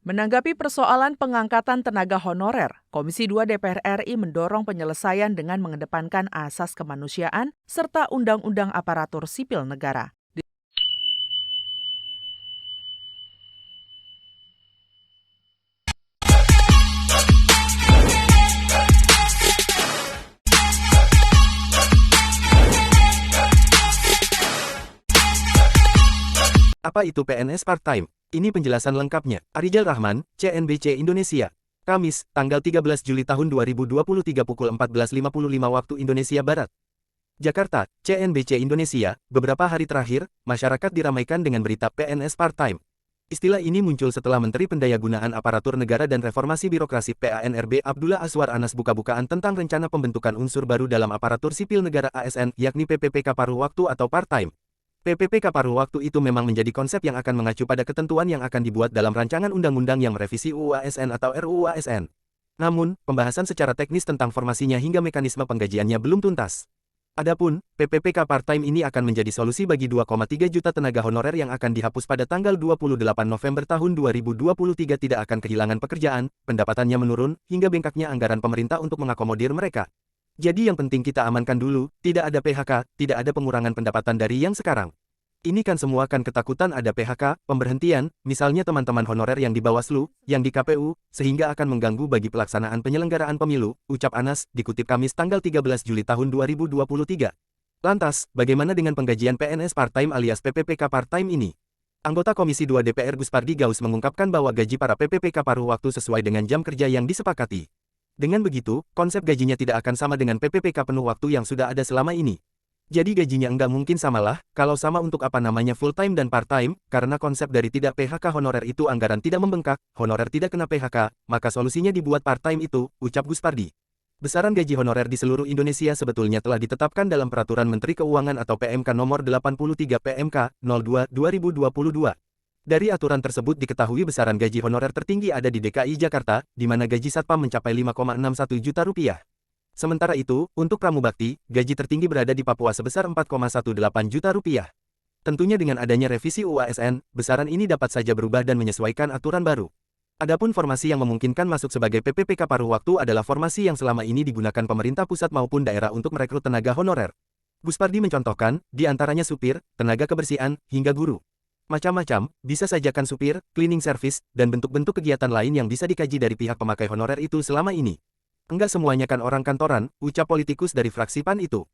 Menanggapi persoalan pengangkatan tenaga honorer, Komisi 2 DPR RI mendorong penyelesaian dengan mengedepankan asas kemanusiaan serta undang-undang aparatur sipil negara. Apa itu PNS part-time? Ini penjelasan lengkapnya. Arijal Rahman, CNBC Indonesia. Kamis, tanggal 13 Juli tahun 2023 pukul 14.55 waktu Indonesia Barat. Jakarta, CNBC Indonesia. Beberapa hari terakhir, masyarakat diramaikan dengan berita PNS part-time. Istilah ini muncul setelah Menteri Pendayagunaan Aparatur Negara dan Reformasi Birokrasi PANRB Abdullah Azwar Anas buka-bukaan tentang rencana pembentukan unsur baru dalam aparatur sipil negara ASN, yakni PPPK paruh waktu atau part-time. PPPK paruh waktu itu memang menjadi konsep yang akan mengacu pada ketentuan yang akan dibuat dalam rancangan undang-undang yang merevisi UU ASN atau RUU ASN. Namun, pembahasan secara teknis tentang formasinya hingga mekanisme penggajiannya belum tuntas. Adapun, PPPK part-time ini akan menjadi solusi bagi 2,3 juta tenaga honorer yang akan dihapus pada tanggal 28 November tahun 2023 tidak akan kehilangan pekerjaan, pendapatannya menurun, hingga bengkaknya anggaran pemerintah untuk mengakomodir mereka. Jadi yang penting kita amankan dulu, tidak ada PHK, tidak ada pengurangan pendapatan dari yang sekarang. Ini kan semua kan ketakutan ada PHK, pemberhentian, misalnya teman-teman honorer yang di Bawaslu, yang di KPU, sehingga akan mengganggu bagi pelaksanaan penyelenggaraan pemilu, ucap Anas, dikutip Kamis tanggal 13 Juli tahun 2023. Lantas, bagaimana dengan penggajian PNS part-time alias PPPK part-time ini? Anggota Komisi 2 DPR Guspardi Gaus mengungkapkan bahwa gaji para PPPK paruh waktu sesuai dengan jam kerja yang disepakati. Dengan begitu, konsep gajinya tidak akan sama dengan PPPK penuh waktu yang sudah ada selama ini. Jadi gajinya enggak mungkin samalah, kalau sama untuk apa namanya full-time dan part-time, karena konsep dari tidak PHK honorer itu anggaran tidak membengkak, honorer tidak kena PHK, maka solusinya dibuat part-time itu, ucap Guspardi. Besaran gaji honorer di seluruh Indonesia sebetulnya telah ditetapkan dalam Peraturan Menteri Keuangan atau PMK Nomor 83 PMK 02 2022. Dari aturan tersebut diketahui besaran gaji honorer tertinggi ada di DKI Jakarta, di mana gaji Satpam mencapai 5,61 juta rupiah. Sementara itu, untuk pramubakti, gaji tertinggi berada di Papua sebesar 4,18 juta rupiah. Tentunya dengan adanya revisi UU ASN, besaran ini dapat saja berubah dan menyesuaikan aturan baru. Adapun formasi yang memungkinkan masuk sebagai PPPK paruh waktu adalah formasi yang selama ini digunakan pemerintah pusat maupun daerah untuk merekrut tenaga honorer. Guspardi mencontohkan, di antaranya supir, tenaga kebersihan, hingga guru. Macam-macam, bisa saja kan supir, cleaning service, dan bentuk-bentuk kegiatan lain yang bisa dikaji dari pihak pemakai honorer itu selama ini. Enggak semuanya kan orang kantoran, ucap politikus dari fraksi PAN itu.